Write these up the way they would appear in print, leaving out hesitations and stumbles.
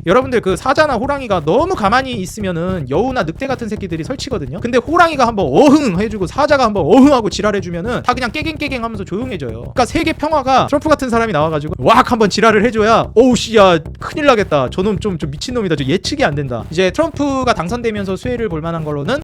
여러분들 그 사자나 호랑이가 너무 가만히 있으면은 여우나 늑대 같은 새끼들이 설치거든요. 근데 호랑이가 한번 어흥 해주고 사자가 한번 어흥하고 지랄해주면은 다 그냥 깨갱깨갱 하면서 조용해져요. 그러니까 세계 평화가 트럼프 같은 사람이 나와가지고 왁 한번 지랄을 해줘야 어우 씨야 큰일 나겠다. 저놈 좀 미친놈이다. 저 예측이 안 된다. 이제 트럼프가 당선되면서 수혜를 볼 만한 걸로는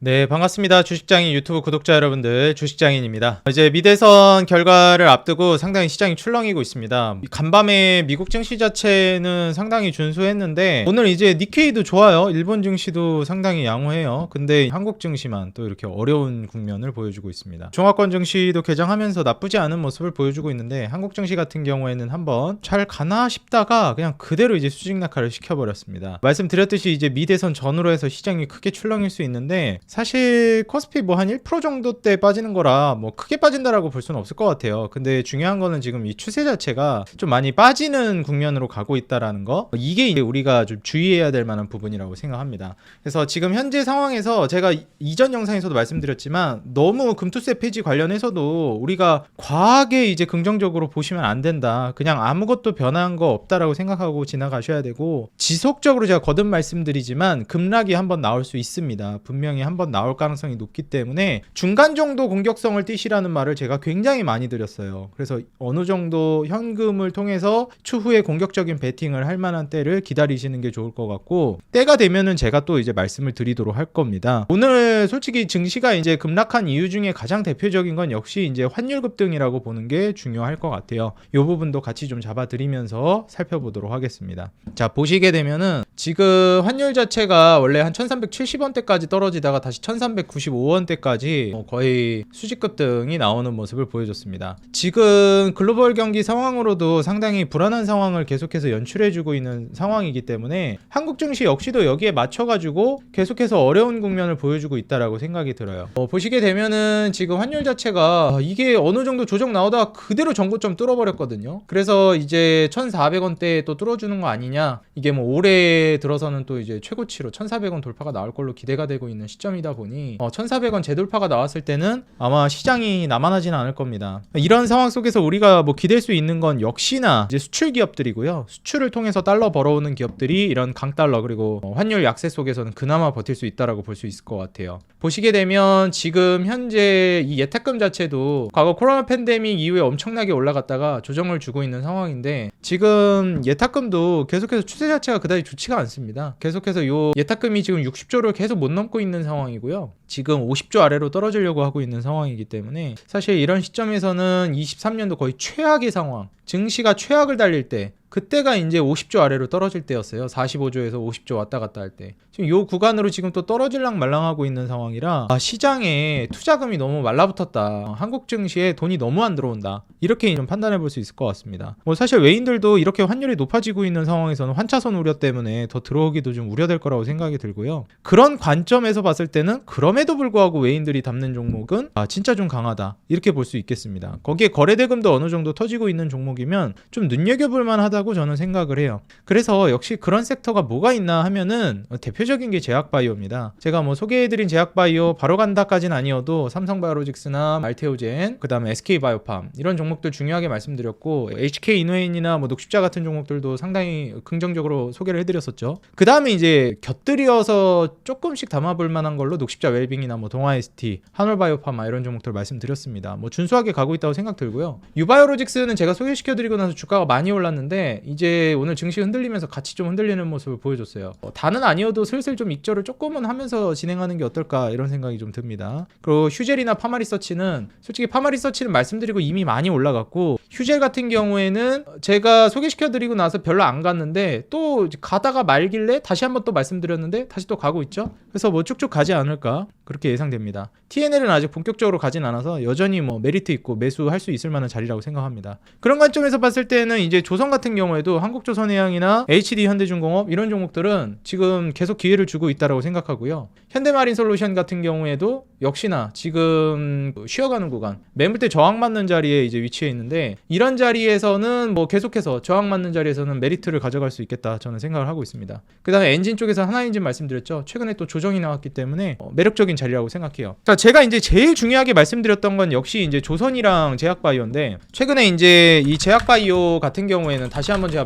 네, 반갑습니다. 주식장인 유튜브 구독자 여러분들, 주식장인입니다. 이제 미대선 결과를 앞두고 상당히 시장이 출렁이고 있습니다. 간밤에 미국 증시 자체는 상당히 준수했는데 오늘 이제 니케이도 좋아요. 일본 증시도 상당히 양호해요. 근데 한국 증시만 또 이렇게 어려운 국면을 보여주고 있습니다. 종합권 증시도 개장하면서 나쁘지 않은 모습을 보여주고 있는데 한국 증시 같은 경우에는 한번 잘 가나 싶다가 그냥 그대로 이제 수직 낙하를 시켜버렸습니다. 말씀드렸듯이 이제 미대선 전후로 해서 시장이 크게 출렁일 수 있는데 사실 코스피 뭐 한 1% 정도 대 빠지는 거라 뭐 크게 빠진다라고 볼 수는 없을 것 같아요. 근데 중요한 거는 지금 이 추세 자체가 좀 많이 빠지는 국면으로 가고 있다라는 거, 이게 이제 우리가 좀 주의해야 될 만한 부분이라고 생각합니다. 그래서 지금 현재 상황에서 제가 이전 영상에서도 말씀드렸지만 너무 금투세 폐지 관련해서도 우리가 과하게 이제 긍정적으로 보시면 안 된다. 그냥 아무것도 변한 거 없다라고 생각하고 지나가셔야 되고, 지속적으로 제가 거듭 말씀드리지만 급락이 한번 나올 수 있습니다. 분명히 한번 나올 가능성이 높기 때문에 중간 정도 공격성을 띠시라는 말을 제가 굉장히 많이 드렸어요. 그래서 어느 정도 현금을 통해서 추후에 공격적인 베팅을 할 만한 때를 기다리시는 게 좋을 것 같고, 때가 되면은 제가 또 이제 말씀을 드리도록 할 겁니다. 오늘 솔직히 증시가 이제 급락한 이유 중에 가장 대표적인 건 역시 이제 환율 급등이라고 보는 게 중요할 것 같아요. 이 부분도 같이 좀 잡아드리면서 살펴보도록 하겠습니다. 자, 보시게 되면은 지금 환율 자체가 원래 한 1370원대까지 떨어지다가 다시 1395원대까지 거의 수직 급등이 나오는 모습을 보여줬습니다. 지금 글로벌 경기 상황으로도 상당히 불안한 상황을 계속해서 연출해주고 있는 상황이기 때문에 한국 증시 역시도 여기에 맞춰가지고 계속해서 어려운 국면을 보여주고 있다라고 생각이 들어요. 보시게 되면은 지금 환율 자체가 이게 어느 정도 조정 나오다가 그대로 전고점 뚫어버렸거든요. 그래서 이제 1400원대에 또 뚫어주는 거 아니냐, 이게 뭐 올해 들어서는 또 이제 최고치로 1400원 돌파가 나올 걸로 기대가 되고 있는 시점이다 보니 1400원 재돌파가 나왔을 때는 아마 시장이 남아나지는 않을 겁니다. 이런 상황 속에서 우리가 뭐 기댈 수 있는 건 역시나 이제 수출 기업들이고요. 수출을 통해서 달러 벌어오는 기업들이 이런 강달러 그리고 환율 약세 속에서는 그나마 버틸 수 있다라고 볼 수 있을 것 같아요. 보시게 되면 지금 현재 이 예탁금 자체도 과거 코로나 팬데믹 이후에 엄청나게 올라갔다가 조정을 주고 있는 상황인데, 지금 예탁금도 계속해서 추세 자체가 그다지 좋지가 않습니다. 계속해서 요 예탁금이 지금 60조를 계속 못 넘고 있는 상황이고요. 지금 50조 아래로 떨어지려고 하고 있는 상황이기 때문에 사실 이런 시점에서는 23년도 거의 최악의 상황, 증시가 최악을 달릴 때, 그때가 이제 50조 아래로 떨어질 때였어요. 45조에서 50조 왔다 갔다 할 때. 지금 요 구간으로 지금 또 떨어질랑 말랑하고 있는 상황이라 시장에 투자금이 너무 말라붙었다. 한국 증시에 돈이 너무 안 들어온다. 이렇게 좀 판단해 볼 수 있을 것 같습니다. 뭐 사실 외인들도 이렇게 환율이 높아지고 있는 상황에서는 환차손 우려 때문에 더 들어오기도 좀 우려될 거라고 생각이 들고요. 그런 관점에서 봤을 때는 그럼에도 불구하고 외인들이 담는 종목은 진짜 좀 강하다. 이렇게 볼 수 있겠습니다. 거기에 거래대금도 어느 정도 터지고 있는 종목이면 좀 눈여겨볼 만하다고 저는 생각을 해요. 그래서 역시 그런 섹터가 뭐가 있나 하면은 대표적인 게 제약바이오입니다. 제가 뭐 소개해드린 제약바이오 바로 간다까지는 아니어도 삼성바이오로직스나 알테오젠, 그 다음에 SK바이오팜 이런 종목들 중요하게 말씀드렸고, HK인웨인이나 뭐 녹십자 같은 종목들도 상당히 긍정적으로 소개를 해드렸었죠. 그 다음에 이제 곁들여서 조금씩 담아볼 만한 걸로 녹십자 웰빙이나 뭐 동아ST, 한올바이오파마 이런 종목들 말씀드렸습니다. 뭐 준수하게 가고 있다고 생각 들고요. 유바이오로직스는 제가 소개시켜드리고 나서 주가가 많이 올랐는데 이제 오늘 증시 흔들리면서 같이 좀 흔들리는 모습을 보여줬어요. 다는 아니어도 슬슬 좀 익절을 조금은 하면서 진행하는 게 어떨까 이런 생각이 좀 듭니다. 그리고 휴젤이나 파마리서치는 솔직히 파마리서치는 말씀드리고 이미 많이 올라갔고, 휴젤 같은 경우에는 제가 소개시켜드리고 나서 별로 안 갔는데 또 가다가 말길래 다시 한번 또 말씀드렸는데 다시 또 가고 있죠. 그래서 뭐 쭉쭉 가지 않을까 그렇게 예상됩니다. TNL은 아직 본격적으로 가진 않아서 여전히 뭐 메리트 있고 매수할 수 있을 만한 자리라고 생각합니다. 그런 관점에서 봤을 때는 이제 조선 같은 경우에도 한국조선해양이나 HD 현대중공업 이런 종목들은 지금 계속 기회를 주고 있다고 생각하고요. 현대마린솔루션 같은 경우에도 역시나 지금 쉬어가는 구간, 매물대 저항 맞는 자리에 이제 위치해 있는데 이런 자리에서는 뭐 계속해서 저항 맞는 자리에서는 메리트를 가져갈 수 있겠다 저는 생각을 하고 있습니다. 그 다음에 엔진 쪽에서 하나엔진 말씀드렸죠. 최근에 또 조정이 나왔기 때문에 매력적인 자리라고 생각해요. 자, 제가 이제 제일 중요하게 말씀드렸던 건 역시 이제 조선이랑 제약바이오인데 최근에 이제 이 제약바이오 같은 경우에는 다시 한번 제가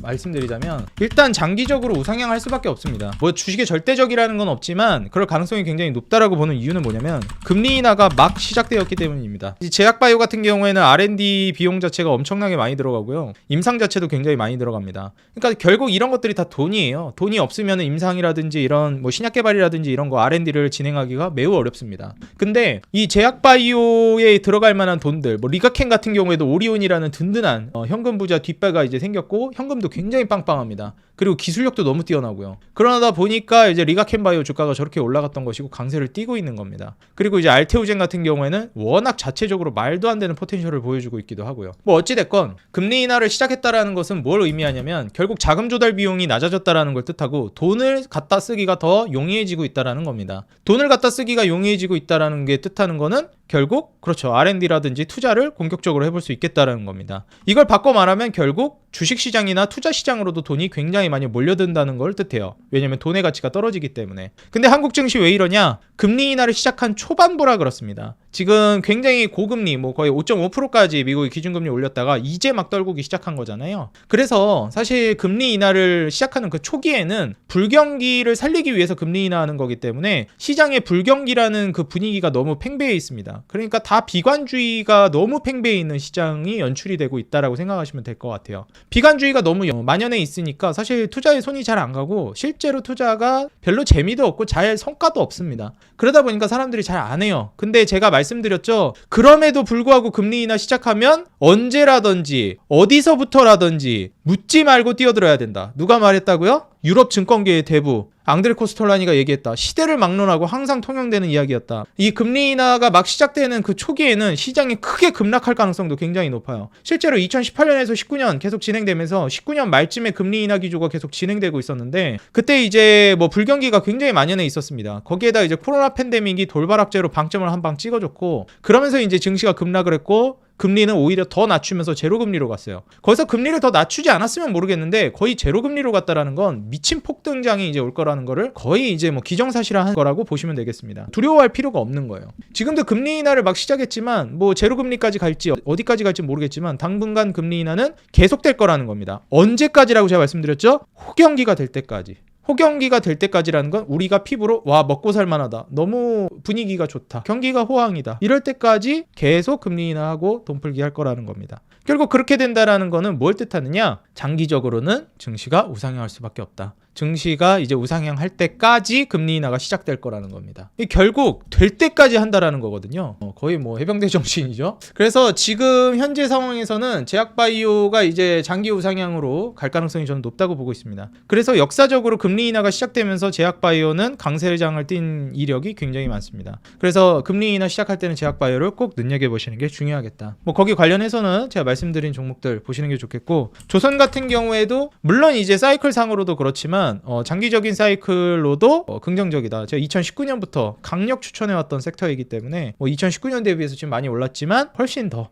말씀드리자면 일단 장기적으로 우상향할 수밖에 없습니다. 뭐 주식의 절대적이라는 건 없지만 그럴 가능성이 굉장히 높다라고 보는 이유는 뭐냐면 금리 인하가 막 시작되었기 때문입니다. 이 제약바이오 같은 경우에는 R&D 비용 자체가 엄청나게 많이 들어가고요. 임상 자체도 굉장히 많이 들어갑니다. 그러니까 결국 이런 것들이 다 돈이에요. 돈이 없으면 임상이라든지 이런 뭐 신약 개발이라든지 이런 거 R&D를 진행하기가 매우 어렵습니다. 근데 이 제약바이오에 들어갈 만한 돈들, 뭐 리가켄 같은 경우에도 오리온이라는 든든한 현금 부자 뒷배가 이제 생겼고 현금도 굉장히 빵빵합니다. 그리고 기술력도 너무 뛰어나고요. 그러다 보니까 이제 리가켄바이오 주가가 저렇게 올라갔던 것이고 강세를 띠고 있는 겁니다. 그리고 이제 알테오젠 같은 경우에는 워낙 자체적으로 말도 안 되는 포텐셜을 보여주고 있기도 하고요. 뭐 어찌됐건 금리 인하를 시작했다라는 것은 뭘 의미하냐면 결국 자금 조달 비용이 낮아졌다라는 걸 뜻하고 돈을 갖다 쓰기가 더 용이해지고 있다라는 겁니다. 돈을 갖다 쓰기가 용이해지고 있다라는 게 뜻하는 거는 결국 그렇죠. R&D라든지 투자를 본격적으로 해볼 수 있겠다라는 겁니다. 이걸 바꿔 말하면 결국 주식시장이나 투자시장으로도 돈이 굉장히 많이 몰려든다는 걸 뜻해요. 왜냐면 돈의 가치가 떨어지기 때문에. 근데 한국 증시 왜 이러냐? 금리 인하를 시작한 초반부라 그렇습니다. 지금 굉장히 고금리 뭐 거의 5.5%까지 미국이 기준금리 올렸다가 이제 막 떨구기 시작한 거잖아요. 그래서 사실 금리 인하를 시작하는 그 초기에는 불경기를 살리기 위해서 금리 인하하는 거기 때문에 시장의 불경기라는 그 분위기가 너무 팽배해 있습니다. 그러니까 다 비관주의가 너무 팽배해 있는 시장이 연출이 되고 있다라고 생각하시면 될 것 같아요. 비관주의가 너무 만연해 있으니까 사실 투자에 손이 잘 안 가고 실제로 투자가 별로 재미도 없고 잘 성과도 없습니다. 그러다 보니까 사람들이 잘 안 해요. 근데 제가 말씀드렸죠. 그럼에도 불구하고 금리 인하 시작하면 언제라든지 어디서부터라든지 묻지 말고 뛰어들어야 된다. 누가 말했다고요? 유럽 증권계의 대부 앙드레 코스톨라니가 얘기했다. 시대를 막론하고 항상 통용되는 이야기였다. 이 금리 인하가 막 시작되는 그 초기에는 시장이 크게 급락할 가능성도 굉장히 높아요. 실제로 2018년에서 19년 계속 진행되면서 19년 말쯤에 금리 인하 기조가 계속 진행되고 있었는데 그때 이제 뭐 불경기가 굉장히 만연해 있었습니다. 거기에다 이제 코로나 팬데믹이 돌발악재로 방점을 한 방 찍어줬고 그러면서 이제 증시가 급락을 했고 금리는 오히려 더 낮추면서 제로금리로 갔어요. 거기서 금리를 더 낮추지 않았으면 모르겠는데 거의 제로금리로 갔다라는 건 미친 폭등장이 이제 올 거라는 거를 거의 이제 뭐 기정사실화한 거라고 보시면 되겠습니다. 두려워할 필요가 없는 거예요. 지금도 금리 인하를 막 시작했지만 뭐 제로금리까지 갈지 어디까지 갈지 모르겠지만 당분간 금리 인하는 계속될 거라는 겁니다. 언제까지라고 제가 말씀드렸죠? 호경기가 될 때까지. 호경기가 될 때까지라는 건 우리가 피부로 와 먹고 살만하다. 너무 분위기가 좋다. 경기가 호황이다. 이럴 때까지 계속 금리 인하하고 돈풀기 할 거라는 겁니다. 결국 그렇게 된다라는 거는 뭘 뜻하느냐? 장기적으로는 증시가 우상향할 수밖에 없다. 증시가 이제 우상향할 때까지 금리 인하가 시작될 거라는 겁니다. 결국 될 때까지 한다라는 거거든요. 거의 뭐 해병대 정신이죠. 그래서 지금 현재 상황에서는 제약바이오가 이제 장기 우상향으로 갈 가능성이 저는 높다고 보고 있습니다. 그래서 역사적으로 금리 인하가 시작되면서 제약바이오는 강세장을 띈 이력이 굉장히 많습니다. 그래서 금리 인하 시작할 때는 제약바이오를 꼭 눈여겨보시는 게 중요하겠다. 뭐 거기 관련해서는 제가 말씀드린 종목들 보시는 게 좋겠고 조선 같은 경우에도 물론 이제 사이클 상으로도 그렇지만 장기적인 사이클로도 긍정적이다. 제가 2019년부터 강력 추천해왔던 섹터이기 때문에 2019년 대비해서 지금 많이 올랐지만 훨씬 더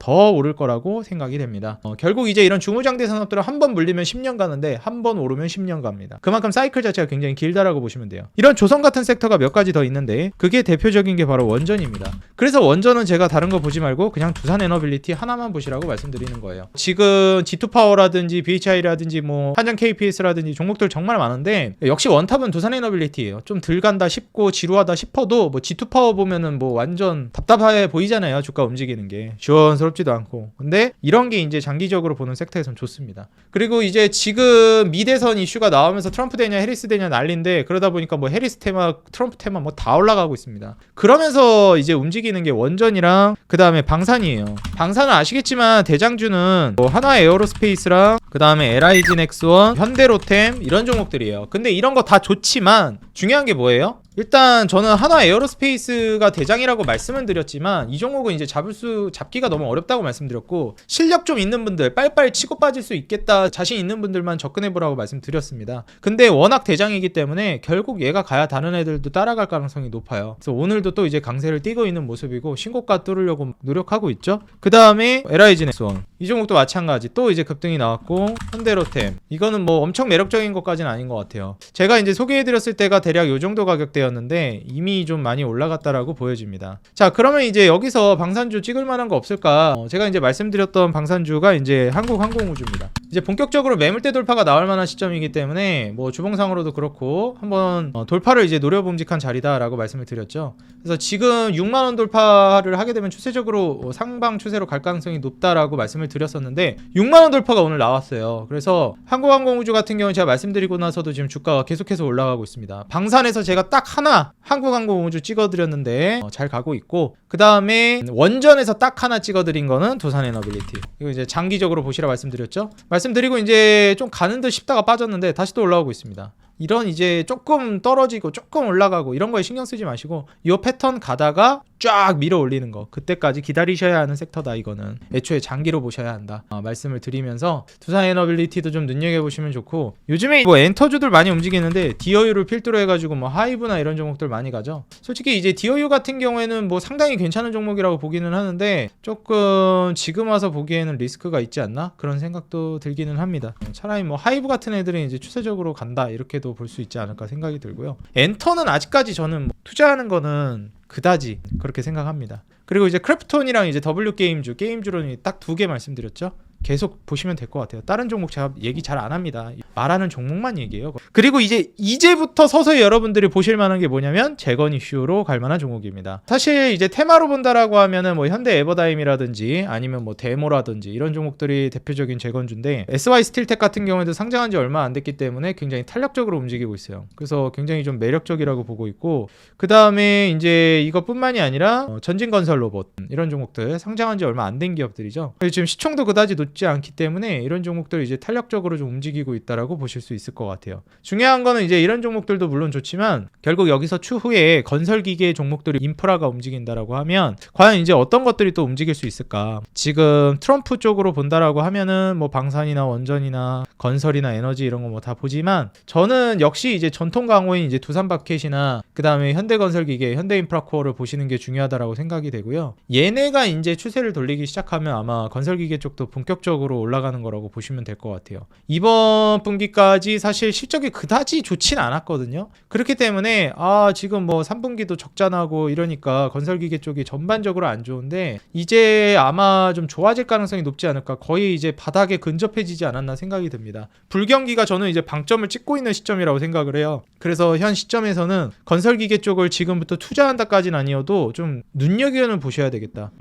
오를 거라고 생각이 됩니다. 결국 이제 이런 중후장대 산업들은 한 번 물리면 10년 가는데 한 번 오르면 10년 갑니다. 그만큼 사이클 자체가 굉장히 길다라고 보시면 돼요. 이런 조선 같은 섹터가 몇 가지 더 있는데 그게 대표적인 게 바로 원전입니다. 그래서 원전은 제가 다른 거 보지 말고 그냥 두산 에너빌리티 하나만 보시라고 말씀드리는 거예요. 지금 G2파워라든지 BHI라든지 뭐 한전 KPS라든지 종목들 정말 많은데 역시 원탑은 두산 에너빌리티예요. 좀 덜 간다 싶고 지루하다 싶어도 뭐 G2파워 보면은 뭐 완전 답답해 보이잖아요. 주가 움직이는 게 시원스럽지도 않고. 근데 이런 게 이제 장기적으로 보는 섹터에선 좋습니다. 그리고 이제 지금 미대선 이슈가 나오면서 트럼프 되냐 해리스 되냐 난리인데 그러다 보니까 뭐 해리스 테마 트럼프 테마 뭐 다 올라가고 있습니다. 그러면서 이제 움직이는 게 원전이랑 그 다음에 방산이에요. 방산은 아시겠지만 대장주는 뭐 하나 에어로스페이스랑 그 다음에 LIG 넥스원, 현대로템 이런 종목들이에요. 근데 이런 거 다 좋지만 중요한 게 뭐예요? 일단 저는 한화 에어로스페이스가 대장이라고 말씀을 드렸지만 이 종목은 이제 잡기가 너무 어렵다고 말씀드렸고, 실력 좀 있는 분들, 빨리빨리 치고 빠질 수 있겠다 자신 있는 분들만 접근해보라고 말씀드렸습니다. 근데 워낙 대장이기 때문에 결국 얘가 가야 다른 애들도 따라갈 가능성이 높아요. 그래서 오늘도 또 이제 강세를 띠고 있는 모습이고 신고가 뚫으려고 노력하고 있죠. 그 다음에 LIG 넥스원, 이 종목도 마찬가지 또 이제 급등이 나왔고, 현대로템, 이거는 뭐 엄청 매력적인 것까지는 아닌 것 같아요. 제가 이제 소개해드렸을 때가 대략 요 정도 가격대였는데 이미 좀 많이 올라갔다라고 보여집니다. 자, 그러면 이제 여기서 방산주 찍을 만한 거 없을까? 제가 이제 말씀드렸던 방산주가 이제 한국항공우주입니다. 이제 본격적으로 매물대 돌파가 나올 만한 시점이기 때문에 뭐 주봉상으로도 그렇고 한번 돌파를 이제 노려봄직한 자리다라고 말씀을 드렸죠. 그래서 지금 6만원 돌파를 하게 되면 추세적으로 상방 추세로 갈 가능성이 높다라고 말씀을 드렸었는데 6만원 돌파가 오늘 나왔어요. 그래서 한국항공우주 같은 경우는 제가 말씀드리고 나서도 지금 주가가 계속해서 올라가고 있습니다. 방산에서 제가 딱 하나 한국항공우주 찍어드렸는데 잘 가고 있고, 그 다음에 원전에서 딱 하나 찍어드린 거는 두산에너빌리티. 이거 이제 장기적으로 보시라 말씀드렸죠. 말씀드리고 이제 좀 가는 듯 싶다가 빠졌는데 다시 또 올라오고 있습니다. 이런 이제 조금 떨어지고 조금 올라가고 이런 거에 신경 쓰지 마시고 이 패턴 가다가 쫙 밀어 올리는 거, 그때까지 기다리셔야 하는 섹터다. 이거는 애초에 장기로 보셔야 한다 말씀을 드리면서 두산에너빌리티도 좀 눈여겨보시면 좋고, 요즘에 뭐 엔터주들 많이 움직이는데 디어유를 필두로 해가지고 뭐 하이브나 이런 종목들 많이 가죠. 솔직히 이제 디어유 같은 경우에는 뭐 상당히 괜찮은 종목이라고 보기는 하는데 조금 지금 와서 보기에는 리스크가 있지 않나 그런 생각도 들기는 합니다. 차라리 뭐 하이브 같은 애들은 이제 추세적으로 간다 이렇게도 볼 수 있지 않을까 생각이 들고요. 엔터는 아직까지 저는 뭐 투자하는 거는 그다지 그렇게 생각합니다. 그리고 이제 크래프톤이랑 이제 W 게임주로는 딱 두 개 말씀드렸죠. 계속 보시면 될 것 같아요. 다른 종목 제가 얘기 잘 안 합니다. 말하는 종목만 얘기해요. 그리고 이제부터 서서히 여러분들이 보실 만한 게 뭐냐면 재건 이슈로 갈 만한 종목입니다. 사실 이제 테마로 본다라고 하면은 뭐 현대 에버다임이라든지 아니면 뭐 데모라든지 이런 종목들이 대표적인 재건주인데, SY 스틸텍 같은 경우에도 상장한 지 얼마 안 됐기 때문에 굉장히 탄력적으로 움직이고 있어요. 그래서 굉장히 좀 매력적이라고 보고 있고, 그 다음에 이제 이것뿐만이 아니라 전진건설 로봇 이런 종목들 상장한 지 얼마 안 된 기업들이죠. 지금 시총도 그다지 높지 않기 때문에 이런 종목들 이제 탄력적으로 좀 움직이고 있다라고 보실 수 있을 것 같아요. 중요한 거는 이제 이런 종목들도 물론 좋지만 결국 여기서 추후에 건설기계 종목들이 인프라가 움직인다라고 하면 과연 이제 어떤 것들이 또 움직일 수 있을까? 지금 트럼프 쪽으로 본다라고 하면은 뭐 방산이나 원전이나 건설이나 에너지 이런 거 뭐 다 보지만 저는 역시 이제 전통 강호인 이제 두산바켓이나 그 다음에 현대건설기계, 현대인프라코어를 보시는 게 중요하다라고 생각이 되고요. 얘네가 이제 추세를 돌리기 시작하면 아마 건설기계 쪽도 본격적으로 올라가는 거라고 보시면 될 것 같아요. 이번 분기까지 사실 실적이 그다지 좋진 않았거든요. 그렇기 때문에 지금 뭐 3분기도 적자나고 이러니까 건설기계 쪽이 전반적으로 안 좋은데 이제 아마 좀 좋아질 가능성이 높지 않을까, 거의 이제 바닥에 근접해지지 않았나 생각이 듭니다. 불경기가 저는 이제 방점을 찍고 있는 시점이라고 생각을 해요. 그래서 현 시점에서는 건설기계 쪽을 지금부터 투자한다까지는 아니어도 좀 눈여겨는 보셔야 되겠다.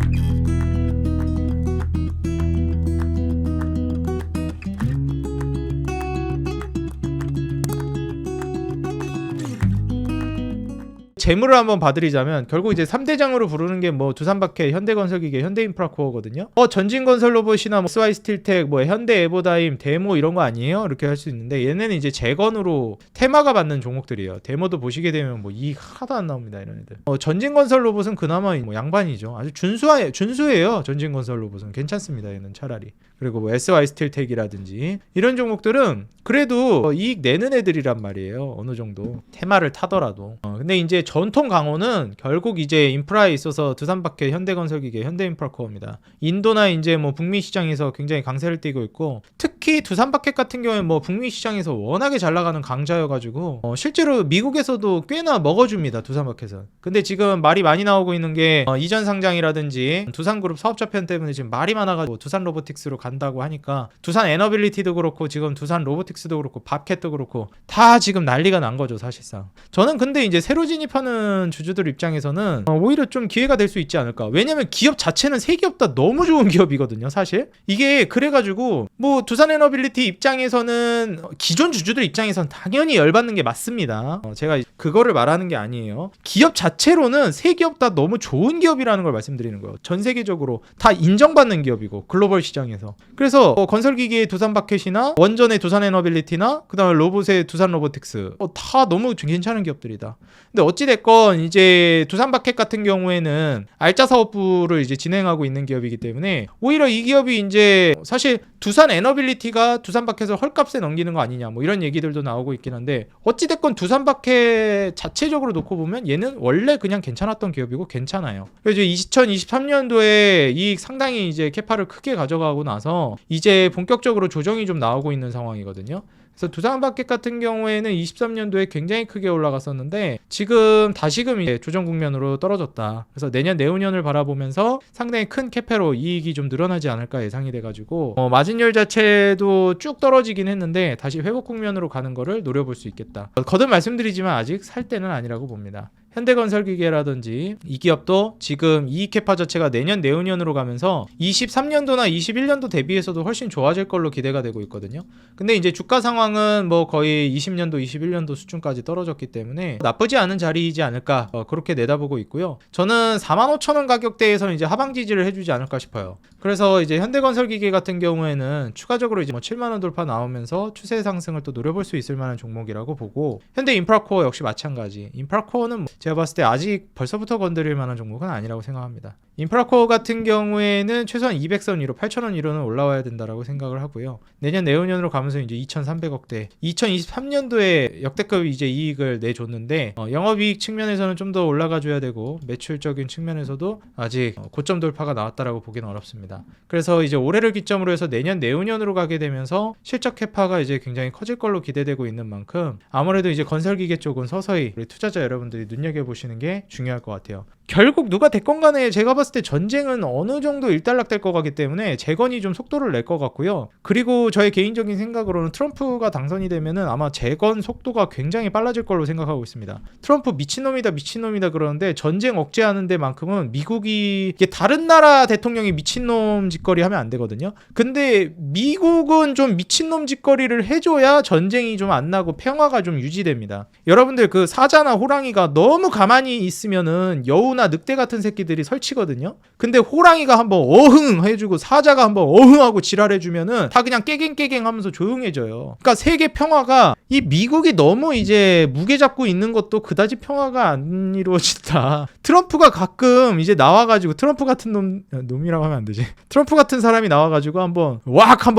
재물을 한번 봐드리자면 결국 이제 3대장으로 부르는 게 뭐 두산바켓, 현대건설기계, 현대인프라코어거든요. 전진건설로봇이나 뭐 SY 스틸텍, 뭐 현대에버다임, 데모 이런 거 아니에요? 이렇게 할 수 있는데 얘네는 이제 재건으로 테마가 받는 종목들이에요. 데모도 보시게 되면 뭐 이익 하나도 안 나옵니다. 이런 애들. 전진건설로봇은 그나마 뭐 양반이죠. 아주 준수해요. 전진건설로봇은 괜찮습니다. 얘는 차라리. 그리고 뭐 SY 스틸텍이라든지 이런 종목들은 그래도 이익 내는 애들이란 말이에요. 어느 정도 테마를 타더라도. 근데 이제 전통 강호는 결국 이제 인프라에 있어서 두산바켓, 현대건설기계, 현대인프라코어입니다. 인도나 이제 뭐 북미 시장에서 굉장히 강세를 띠고 있고, 특히 두산바켓 같은 경우에 뭐 북미 시장에서 워낙에 잘 나가는 강자여가지고 실제로 미국에서도 꽤나 먹어줍니다. 두산바켓은. 근데 지금 말이 많이 나오고 있는 게 이전 상장이라든지 두산그룹 사업자 편 때문에 지금 말이 많아가지고 두산 로보틱스로 간다고 하니까 두산 에너빌리티도 그렇고 지금 두산 로보틱스도 그렇고 밥캣도 그렇고 다 지금 난리가 난 거죠. 사실상. 저는 근데 이제 새로 진입하는 주주들 입장에서는 오히려 좀 기회가 될 수 있지 않을까. 왜냐면 기업 자체는 세 기업 다 너무 좋은 기업이거든요. 사실 이게 그래가지고 뭐 두산에너빌리티 입장에서는 기존 주주들 입장에서는 당연히 열받는 게 맞습니다. 제가 그거를 말하는 게 아니에요. 기업 자체로는 세 기업 다 너무 좋은 기업이라는 걸 말씀드리는 거예요. 전 세계적으로 다 인정받는 기업이고 글로벌 시장에서. 그래서 건설기계의 두산바켓이나 원전의 두산에너빌리티 에너빌리티나 그다음에 로봇의 두산 로보틱스 다 너무 괜찮은 기업들이다. 근데 어찌됐건 이제 두산바켓 같은 경우에는 알짜 사업부를 이제 진행하고 있는 기업이기 때문에 오히려 이 기업이 이제 사실 두산 에너빌리티가 두산바켓을 헐값에 넘기는 거 아니냐 뭐 이런 얘기들도 나오고 있긴 한데 어찌됐건 두산바켓 자체적으로 놓고 보면 얘는 원래 그냥 괜찮았던 기업이고 괜찮아요. 그래서 이제 2023년도에 이익 상당히 이제 캐파를 크게 가져가고 나서 이제 본격적으로 조정이 좀 나오고 있는 상황이거든요. 그래서 두산바켓 같은 경우에는 23년도에 굉장히 크게 올라갔었는데 지금 다시금 이제 조정 국면으로 떨어졌다. 그래서 내년 내후년을 바라보면서 상당히 큰 캐페로 이익이 좀 늘어나지 않을까 예상이 돼가지고 마진율 자체도 쭉 떨어지긴 했는데 다시 회복 국면으로 가는 거를 노려볼 수 있겠다. 거듭 말씀드리지만 아직 살 때는 아니라고 봅니다. 현대건설기계라든지 이 기업도 지금 이익 캐파 자체가 내년 내후년으로 가면서 23년도나 21년도 대비해서도 훨씬 좋아질 걸로 기대가 되고 있거든요. 근데 이제 주가 상황은 뭐 거의 20년도 21년도 수준까지 떨어졌기 때문에 나쁘지 않은 자리이지 않을까 그렇게 내다보고 있고요. 저는 45,000원 가격대에서 이제 하방 지지를 해주지 않을까 싶어요. 그래서 이제 현대건설기계 같은 경우에는 추가적으로 이제 뭐 7만원 돌파 나오면서 추세 상승을 또 노려볼 수 있을 만한 종목이라고 보고 현대인프라코어 역시 마찬가지. 인프라코어는 제가 봤을 때 아직 벌써부터 건드릴 만한 종목은 아니라고 생각합니다. 인프라코어 같은 경우에는 최소한 200선 위로 8,000원 위로는 올라와야 된다라고 생각을 하고요. 내년 내후년으로 가면서 이제 2,300억대 2023년도에 역대급 이제 이익을 내줬는데 영업이익 측면에서는 좀 더 올라가 줘야 되고 매출적인 측면에서도 아직 고점 돌파가 나왔다라고 보기는 어렵습니다. 그래서 이제 올해를 기점으로 해서 내년 내후년으로 가게 되면서 실적 캐파가 이제 굉장히 커질 걸로 기대되고 있는 만큼 아무래도 이제 건설기계 쪽은 서서히 우리 투자자 여러분들이 눈여겨보시는 게 중요할 것 같아요. 결국 누가 됐건 간에 제가 봤을 때 전쟁은 어느 정도 일단락될 것 같기 때문에 재건이 좀 속도를 낼 것 같고요. 그리고 저의 개인적인 생각으로는 트럼프가 당선이 되면은 아마 재건 속도가 굉장히 빨라질 걸로 생각하고 있습니다. 트럼프 미친놈이다 그러는데 전쟁 억제하는 데만큼은 미국이 이게 다른 나라 대통령이 미친놈 짓거리 하면 안 되거든요. 근데 미국은 좀 미친놈 짓거리를 해줘야 전쟁이 좀 안 나고 평화가 좀 유지됩니다. 여러분들 그 사자나 호랑이가 너무 가만히 있으면은 여우나 늑대 같은 새끼들이 설치거든요. 근데 호랑이가 한번 어흥 해주고 사자가 한번 어흥하고 지랄해주면은 다 그냥 깨갱깨갱 하면서 조용해져요. 그러니까 세계 평화가 이 미국이 너무 이제 무게 잡고 있는 것도 그다지 평화가 안 이루어진다. 트럼프가 가끔 이제 나와가지고 트럼프 같은 놈이라고 하면 안 되지. 트럼프 같은 사람이 나와가지고 한번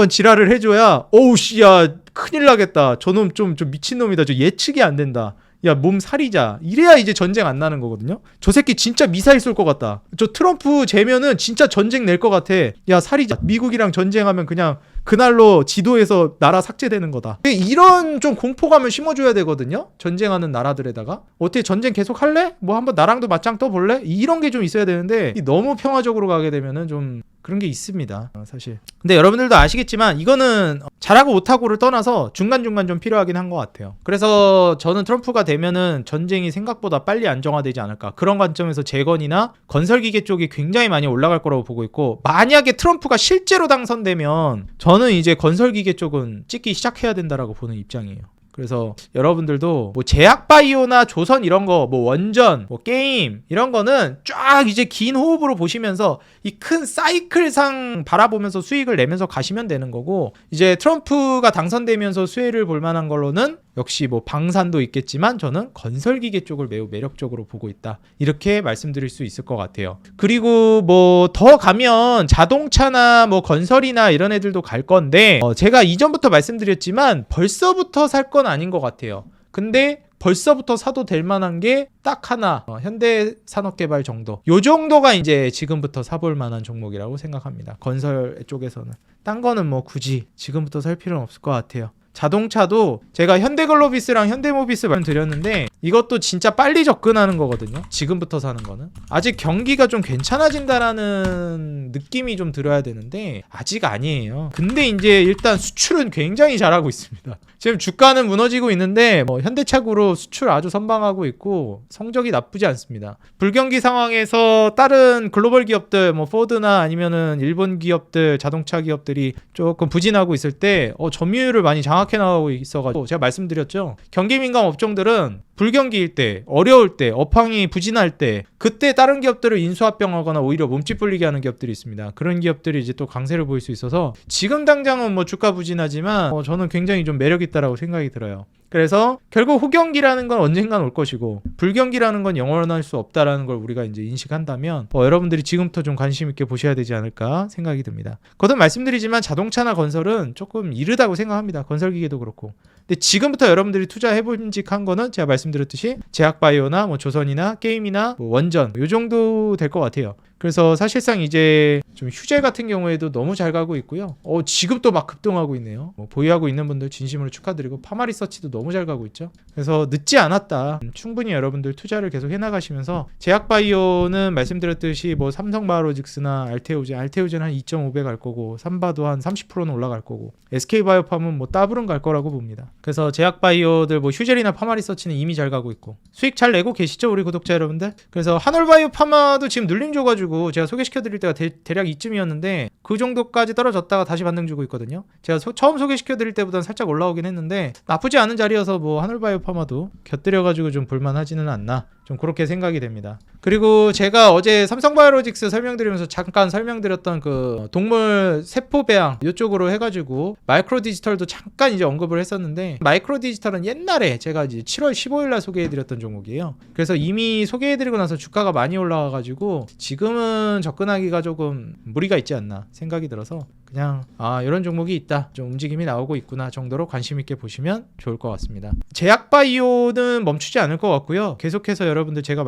지랄을 해줘야 어우 씨야 큰일 나겠다. 저놈 좀 미친놈이다. 저 예측이 안 된다. 야, 몸 사리자. 이래야 이제 전쟁 안 나는 거거든요. 저 새끼 진짜 미사일 쏠 것 같다. 저 트럼프 재면은 진짜 전쟁 낼 것 같아. 야, 사리자. 미국이랑 전쟁하면 그냥 그날로 지도에서 나라 삭제되는 거다. 이런 좀 공포감을 심어줘야 되거든요. 전쟁하는 나라들에다가 어떻게 전쟁 계속 할래? 뭐 한번 나랑도 맞짱 떠볼래? 이런 게 좀 있어야 되는데 너무 평화적으로 가게 되면은 좀 그런 게 있습니다. 사실. 근데 여러분들도 아시겠지만 이거는 잘하고 못하고를 떠나서 중간중간 좀 필요하긴 한 것 같아요. 그래서 저는 트럼프가 되면은 전쟁이 생각보다 빨리 안정화되지 않을까. 그런 관점에서 재건이나 건설기계 쪽이 굉장히 많이 올라갈 거라고 보고 있고 만약에 트럼프가 실제로 당선되면 저는 이제 건설기계 쪽은 찍기 시작해야 된다라고 보는 입장이에요. 그래서 여러분들도 뭐 제약바이오나 조선 이런 거, 뭐 원전, 뭐 게임 이런 거는 쫙 이제 긴 호흡으로 보시면서 이 큰 사이클상 바라보면서 수익을 내면서 가시면 되는 거고 이제 트럼프가 당선되면서 수혜를 볼 만한 걸로는 역시 뭐 방산도 있겠지만 저는 건설기계 쪽을 매우 매력적으로 보고 있다. 이렇게 말씀드릴 수 있을 것 같아요. 그리고 뭐 더 가면 자동차나 뭐 건설이나 이런 애들도 갈 건데 제가 이전부터 말씀드렸지만 벌써부터 살 건 아닌 것 같아요. 근데 벌써부터 사도 될 만한 게 딱 하나 현대산업개발 정도 요 정도가 이제 지금부터 사볼 만한 종목이라고 생각합니다. 건설 쪽에서는 딴 거는 뭐 굳이 지금부터 살 필요는 없을 것 같아요. 자동차도 제가 현대글로비스랑 현대모비스 말씀드렸는데 이것도 진짜 빨리 접근하는 거거든요. 지금부터 사는 거는 아직 경기가 좀 괜찮아진다라는 느낌이 좀 들어야 되는데 아직 아니에요. 근데 이제 일단 수출은 굉장히 잘하고 있습니다. 지금 주가는 무너지고 있는데 뭐 현대차구로 수출 아주 선방하고 있고 성적이 나쁘지 않습니다. 불경기 상황에서 다른 글로벌 기업들 뭐 포드나 아니면은 일본 기업들 자동차 기업들이 조금 부진하고 있을 때 점유율을 많이 장악해 장악해 나가고 있어가지고 제가 말씀드렸죠. 경기 민감 업종들은 불경기일 때, 어려울 때, 업황이 부진할 때 그때 다른 기업들을 인수합병하거나 오히려 몸집 불리게 하는 기업들이 있습니다. 그런 기업들이 이제 또 강세를 보일 수 있어서 지금 당장은 뭐 주가 부진하지만 저는 굉장히 좀 매력 있다라고 생각이 들어요. 그래서 결국 호경기라는 건 언젠간 올 것이고 불경기라는 건 영원할 수 없다라는 걸 우리가 이제 인식한다면 여러분들이 지금부터 좀 관심 있게 보셔야 되지 않을까 생각이 듭니다. 거듭 말씀드리지만 자동차나 건설은 조금 이르다고 생각합니다. 건설기계도 그렇고. 근데 지금부터 여러분들이 투자해본직한 거는 제가 말씀드렸듯이 제약바이오나 뭐 조선이나 게임이나 뭐 원전 요 정도 될 것 같아요. 그래서 사실상 이제 좀 휴재 같은 경우에도 너무 잘 가고 있고요. 지금도 막 급등하고 있네요. 보유하고 있는 분들 진심으로 축하드리고 파마리서치도 너무 잘 가고 있죠. 그래서 늦지 않았다. 충분히 여러분들 투자를 계속 해나가시면서 제약바이오는 말씀드렸듯이 뭐 삼성바이오로직스나 알테오젠 한 2.5배 갈 거고 삼바도 한 30%는 올라갈 거고 SK바이오팜은 뭐 따블은 갈 거라고 봅니다. 그래서 제약바이오들 뭐 휴젤이나 파마리서치는 이미 잘 가고 있고 수익 잘 내고 계시죠 우리 구독자 여러분들? 그래서 한올바이오파마도 지금 눌림 줘가지고 제가 소개시켜드릴 때가 대략 이쯤이었는데 그 정도까지 떨어졌다가 다시 반등 주고 있거든요. 제가 처음 소개시켜드릴 때보다는 살짝 올라오긴 했는데 나쁘지 않은 자리여서 뭐 한올바이오파마도 곁들여가지고 좀 볼만하지는 않나 좀 그렇게 생각이 됩니다. 그리고 제가 어제 삼성바이오로직스 설명드리면서 잠깐 설명드렸던 그 동물 세포 배양 이쪽으로 해가지고 마이크로 디지털도 잠깐 이제 언급을 했었는데 마이크로 디지털은 옛날에 제가 이제 7월 15일날 소개해드렸던 종목이에요. 그래서 이미 소개해드리고 나서 주가가 많이 올라와가지고 지금은 접근하기가 조금 무리가 있지 않나 생각이 들어서 그냥 이런 종목이 있다 좀 움직임이 나오고 있구나 정도로 관심 있게 보시면 좋을 것 같습니다. 제약바이오는 멈추지 않을 것 같고요. 계속해서 여러분들 제가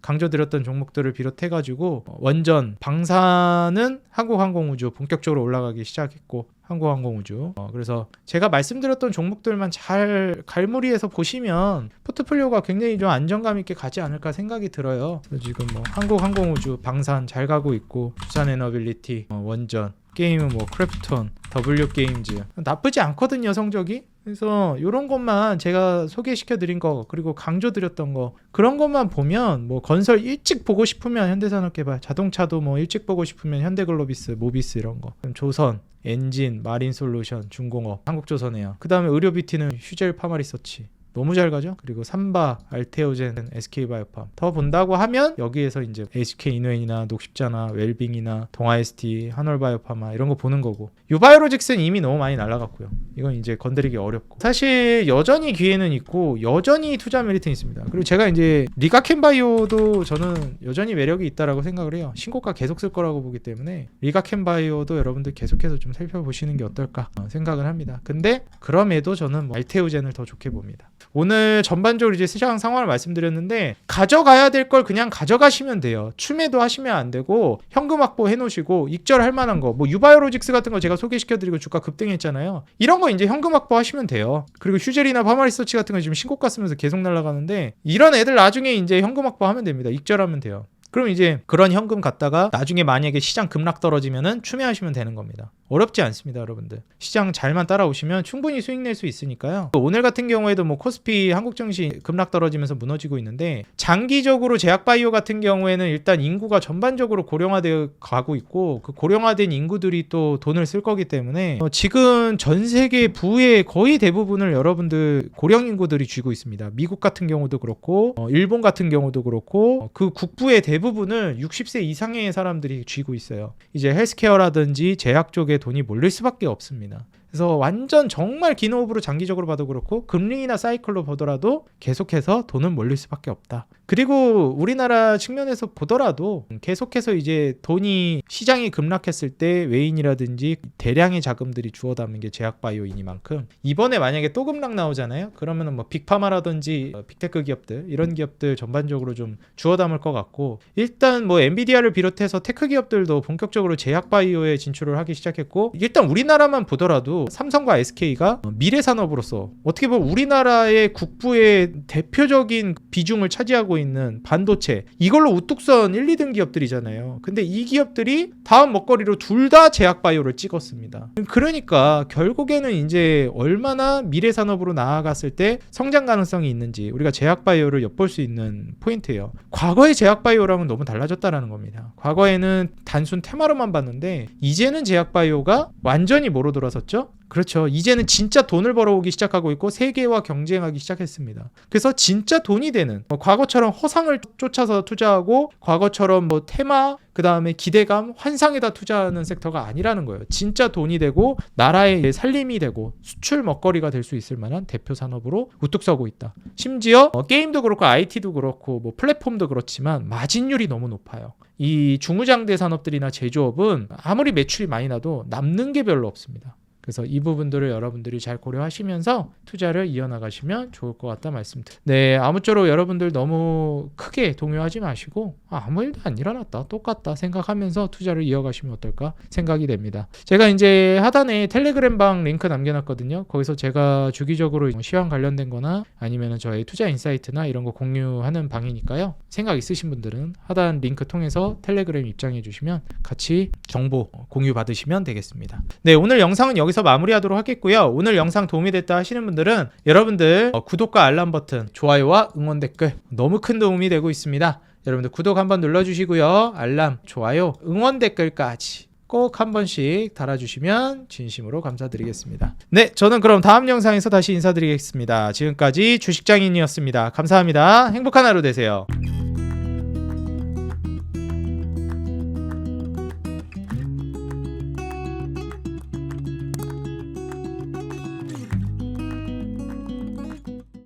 강조드렸던 종목들을 비롯해가지고 원전, 방사는 한국항공우주 본격적으로 올라가기 시작했고 한국항공우주 그래서 제가 말씀드렸던 종목들만 잘 갈무리해서 보시면 포트폴리오가 굉장히 좀 안정감 있게 가지 않을까 생각이 들어요. 지금 뭐 한국항공우주, 방산 잘 가고 있고 두산에너빌리티, 원전, 게임은 뭐 크래프톤, W게임즈 나쁘지 않거든요 성적이. 그래서 이런 것만 제가 소개시켜드린 거 그리고 강조드렸던 거 그런 것만 보면 뭐 건설 일찍 보고 싶으면 현대산업개발, 자동차도 뭐 일찍 보고 싶으면 현대글로비스, 모비스 이런 거, 조선, 엔진, 마린솔루션, 중공업, 한국조선해양, 그 다음에 의료비티는 휴젤 파마리서치 너무 잘 가죠. 그리고 삼바, 알테오젠, SK바이오팜 더 본다고 하면 여기에서 이제 SK인웨이나 녹십자나 웰빙이나 동아ST, 한올바이오파마 이런 거 보는 거고 유바이오로직스는 이미 너무 많이 날아갔고요. 이건 이제 건드리기 어렵고 사실 여전히 기회는 있고 여전히 투자 메리트는 있습니다. 그리고 제가 이제 리가켄바이오도 저는 여전히 매력이 있다라고 생각을 해요. 신고가 계속 쓸 거라고 보기 때문에 리가켄바이오도 여러분들 계속해서 좀 살펴보시는 게 어떨까 생각을 합니다. 근데 그럼에도 저는 뭐 알테오젠을 더 좋게 봅니다. 오늘 전반적으로 이제 시장 상황을 말씀드렸는데 가져가야 될 걸 그냥 가져가시면 돼요. 추매도 하시면 안 되고 현금 확보 해놓으시고 익절할 만한 거 뭐 유바이오로직스 같은 거 제가 소개시켜드리고 주가 급등했잖아요. 이런 거 이제 현금 확보하시면 돼요. 그리고 휴젤이나 파마리서치 같은 거 지금 신고가 쓰면서 계속 날아가는데 이런 애들 나중에 이제 현금 확보하면 됩니다. 익절하면 돼요. 그럼 이제 그런 현금 갖다가 나중에 만약에 시장 급락 떨어지면은 추매하시면 되는 겁니다. 어렵지 않습니다, 여러분들. 시장 잘만 따라오시면 충분히 수익 낼 수 있으니까요. 오늘 같은 경우에도 뭐 코스피 한국증시 급락 떨어지면서 무너지고 있는데 장기적으로 제약바이오 같은 경우에는 일단 인구가 전반적으로 고령화되어 가고 있고 그 고령화된 인구들이 또 돈을 쓸 거기 때문에 지금 전 세계 부의 거의 대부분을 여러분들 고령 인구들이 쥐고 있습니다. 미국 같은 경우도 그렇고 일본 같은 경우도 그렇고 그 국부의 대부분을 60세 이상의 사람들이 쥐고 있어요. 이제 헬스케어라든지 제약 쪽에 돈이 몰릴 수밖에 없습니다. 그래서 완전 정말 긴 호흡으로 장기적으로 봐도 그렇고 금리나 사이클로 보더라도 계속해서 돈은 몰릴 수밖에 없다. 그리고 우리나라 측면에서 보더라도 계속해서 이제 돈이 시장이 급락했을 때 외인이라든지 대량의 자금들이 주워 담는 게 제약바이오이니만큼 이번에 만약에 또 급락 나오잖아요. 그러면은 뭐 빅파마라든지 빅테크 기업들 이런 기업들 전반적으로 좀 주워 담을 것 같고 일단 뭐 엔비디아를 비롯해서 테크 기업들도 본격적으로 제약바이오에 진출을 하기 시작했고 일단 우리나라만 보더라도 삼성과 SK가 미래 산업으로서 어떻게 보면 우리나라의 국부의 대표적인 비중을 차지하고 있는 반도체 이걸로 우뚝 선 1, 2등 기업들이잖아요. 근데 이 기업들이 다음 먹거리로 둘 다 제약바이오를 찍었습니다. 그러니까 결국에는 이제 얼마나 미래 산업으로 나아갔을 때 성장 가능성이 있는지 우리가 제약바이오를 엿볼 수 있는 포인트예요. 과거의 제약바이오랑은 너무 달라졌다라는 겁니다. 과거에는 단순 테마로만 봤는데 이제는 제약바이오가 완전히 뭐로 돌아섰죠? 그죠? 그렇죠. 이제는 진짜 돈을 벌어오기 시작하고 있고 세계와 경쟁하기 시작했습니다. 그래서 진짜 돈이 되는 과거처럼 허상을 쫓아서 투자하고 과거처럼 테마 그 다음에 기대감, 환상에다 투자하는 섹터가 아니라는 거예요. 진짜 돈이 되고 나라의 살림이 되고 수출 먹거리가 될 수 있을 만한 대표 산업으로 우뚝 서고 있다. 심지어 게임도 그렇고 IT도 그렇고 플랫폼도 그렇지만 마진율이 너무 높아요. 이 중무장대 산업들이나 제조업은 아무리 매출이 많이 나도 남는 게 별로 없습니다. 그래서 이 부분들을 여러분들이 잘 고려하시면서 투자를 이어나가시면 좋을 것 같다 말씀드립니다. 네, 아무쪼록 여러분들 너무 크게 동요하지 마시고 아무 일도 안 일어났다, 똑같다 생각하면서 투자를 이어가시면 어떨까 생각이 됩니다. 제가 이제 하단에 텔레그램방 링크 남겨놨거든요. 거기서 제가 주기적으로 시황 관련된 거나 아니면 저의 투자 인사이트나 이런 거 공유하는 방이니까요. 생각 있으신 분들은 하단 링크 통해서 텔레그램 입장해 주시면 같이 정보 공유 받으시면 되겠습니다. 네, 오늘 영상은 여기서 마무리하도록 하겠고요. 오늘 영상 도움이 됐다 하시는 분들은 여러분들 구독과 알람 버튼, 좋아요와 응원 댓글 너무 큰 도움이 되고 있습니다. 여러분들 구독 한번 눌러주시고요. 알람, 좋아요, 응원 댓글까지 꼭 한 번씩 달아주시면 진심으로 감사드리겠습니다. 네, 저는 그럼 다음 영상에서 다시 인사드리겠습니다. 지금까지 주식장인이었습니다. 감사합니다. 행복한 하루 되세요.